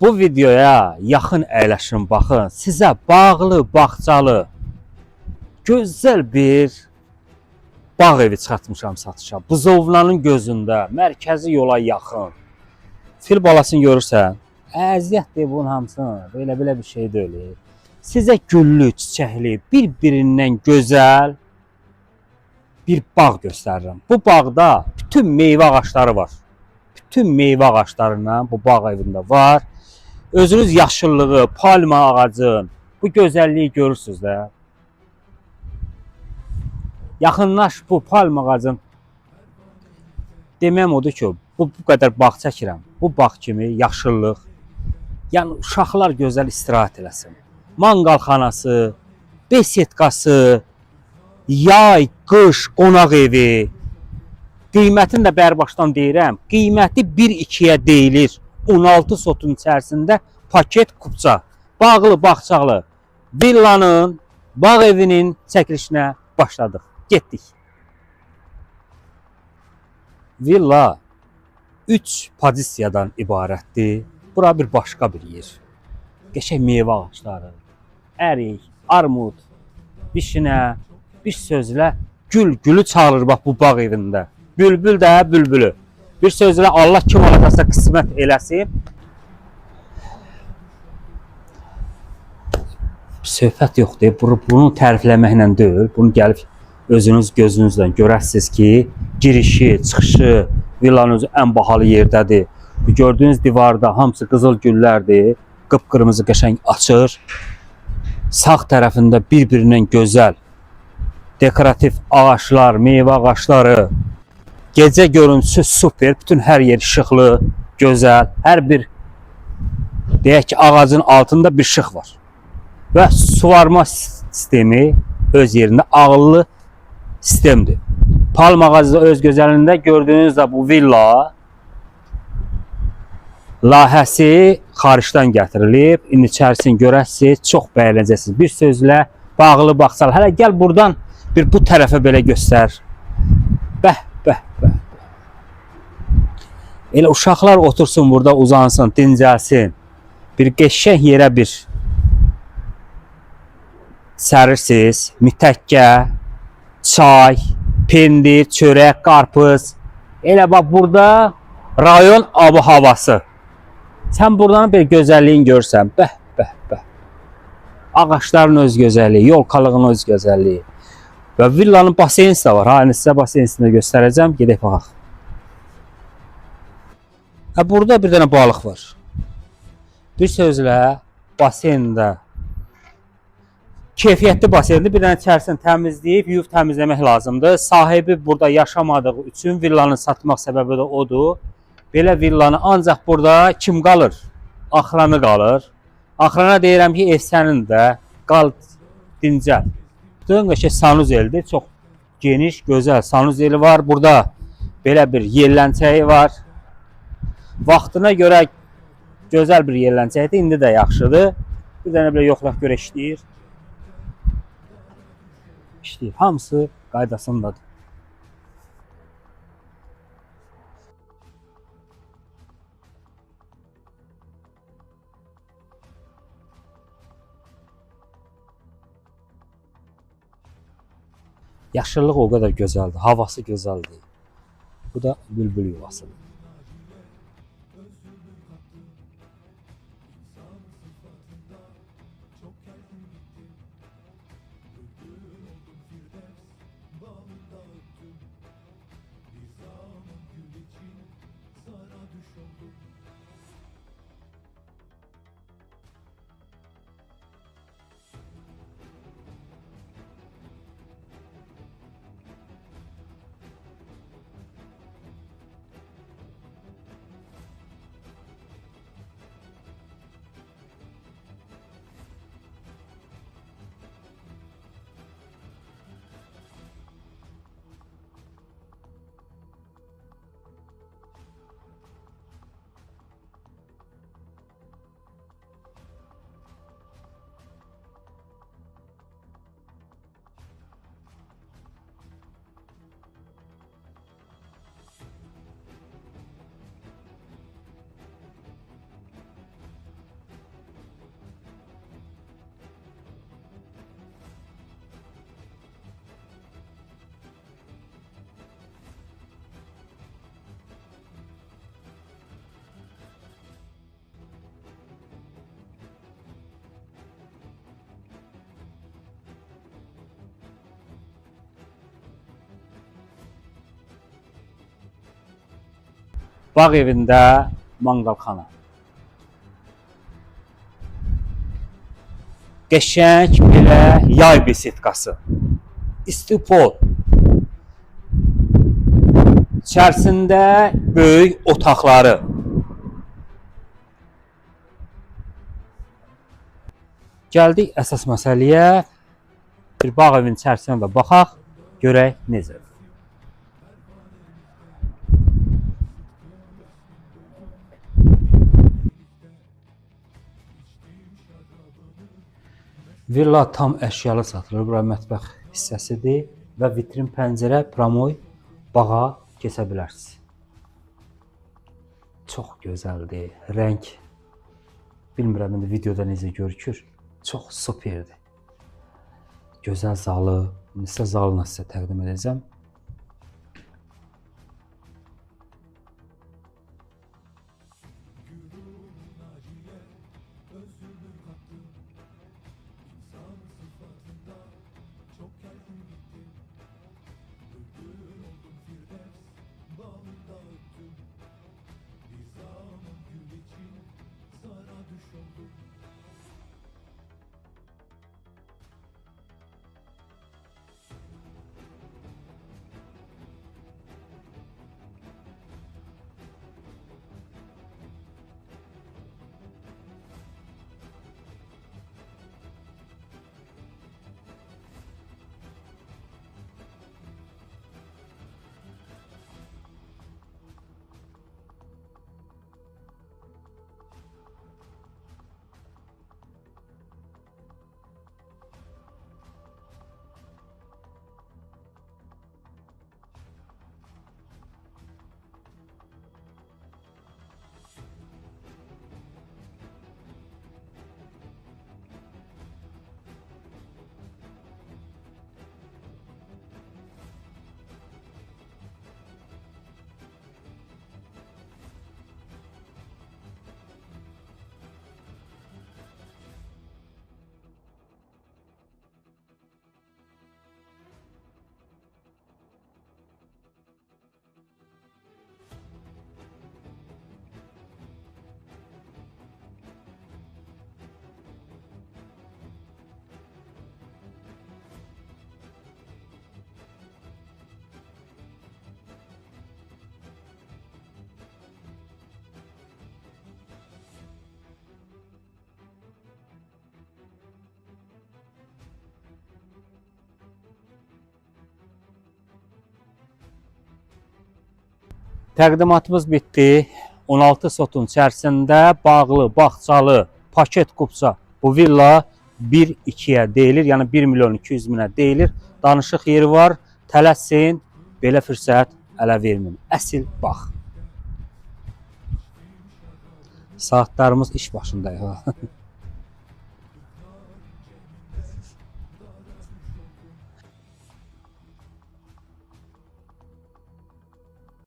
Bu videoya yaxın əyləşin, baxın. Sizə bağlı, bağçalı, gözəl bir bağ evi çıxartmışam satışa. Buzovnanın gözündə, mərkəzi yola yaxın. Fil balasını görürsən, əziyyətdir bunun hamısını. Belə bir şey deyil. Sizə güllü, çiçəkli, bir-birindən gözəl bir bağ göstərirəm. Bu bağda bütün meyvə ağacları var. Bütün meyvə ağaclarından bu bağ evində var. Özünüz yaşıllığı, palma ağacın, bu gözəlliyi görürsünüz də. Yaxınlaş bu palma ağacın. Deməyim odur ki, bu qədər bağ çəkirəm. Bu bağ kimi yaşıllıq. Yəni uşaqlar gözəl istirahət eləsin. Manqalxanası, besetkası, yay, qış, qonaq evi. Qiymətini də bərbaşdan deyirəm. Qiyməti 1-2-yə deyilir. 16 sotun içərisində paket kupça. Bağlı, bağçalı. Villanın, bağ evinin çəkilişinə başladıq. Getdik. Villa 3 pozisiyadan ibarətdir. Bura bir başqa bir yer. Qəşəng meyvə ağacları, ərik, armud, vişnə, bir sözlə gülü çağırır bax bu bağ evində. Bülbül də bülbülü. Bir sözlə Allah kim olacaqsa qismət eləsin. Söhbət yoxdur. Bunu tərifləməklə deyil. Bunu gəlib özünüz gözünüzlə görəsiniz ki, girişi, çıxışı villanın özü ən bahalı yerdədir. Bu gördüyünüz divarda hamısı qızıl güllərdir. Qıpqırmızı qəşəng açır. Sağ tərəfində bir-birindən gözəl dekorativ ağaçlar, meyvə ağaçları. Gecə görüntüsü super. Bütün hər yer işıqlı, gözəl. Hər bir deyək ki, ağacın altında bir işıq var. Və suvarma sistemi öz yerində ağıllı sistemdir. Palma ağacı öz gözəlində gördüyünüz də bu villa layihəsi xaricdən gətirilib. İndi içərisini görəsiniz, çox bəyənəcəksiniz. Bir sözlə bağlı, bağçalı. Hələ gəl buradan bir bu tərəfə belə göstər. Bəh. Elə uşaqlar otursun burada, uzansın, dincəlsin. Bir qəşəng yerə bir sərirsiniz. Mütəkkə, çay, pendir, çörək, qarpız. Elə bax burada rayon abu-havası. Sən buradan bir gözəlliyin görsən. Bəh. Ağaçların öz gözəlliyi, yolkalığın öz gözəlliyi. Və villanın basensi də var. Ha, sizə basensini göstərəcəm. Gedək baxaq. Burada bir dənə balıq var. Bir sözlə basenda keyfiyyətli basendir. Bir dənə içərisini təmizləyib, yuyub təmizləmək lazımdır. Sahibi burada yaşamadığı üçün villanı satmaq səbəbi də odur. Belə villanı ancaq burada kim qalır? Axranı qalır. Axrana deyirəm ki, ev sənin də. Qal, dincəl. Bütün qəşəng sanuzeldir. Çox geniş, gözəl sanuzeli var. Burada belə bir yerlənçəyi var. Vaxtına görə gözəl bir yerlənçəkdir. İndi də yaxşıdır. Bir dənə belə yoxlaq görə işləyir. Hamısı qaydasındadır. Yaşıllıq o qədər gözəldir. Havası gözəldir. Bu da bülbül yuvasıdır. Bağ evində manqalxana. Qəşəng belə yay besetkası. İstipod. İçərisində böyük otaqları. Gəldik əsas məsələyə. Bir bağ evinin içərisinə də baxaq, görək necə. Villa tam əşyalı satılır. Bura mətbəx hissəsidir və vitrin pəncərə, promoy bağa keçə bilərsiniz. Çox gözəldir. Rəng bilmirəm indi videoda necə görükür. Çox superdir. Gözəl zalı, sizə zalını sizə təqdim edəcəm. Təqdimatımız bitdi. 16 sotun içərisində bağlı, bağçalı, paket qupça bu villa 1-2-yə deyilir. Yəni 1.200.000-ə deyilir. Danışıq yeri var. Tələsin, belə fürsət ələ verməyin. Əsil bax. Saatlarımız iş başındayıq.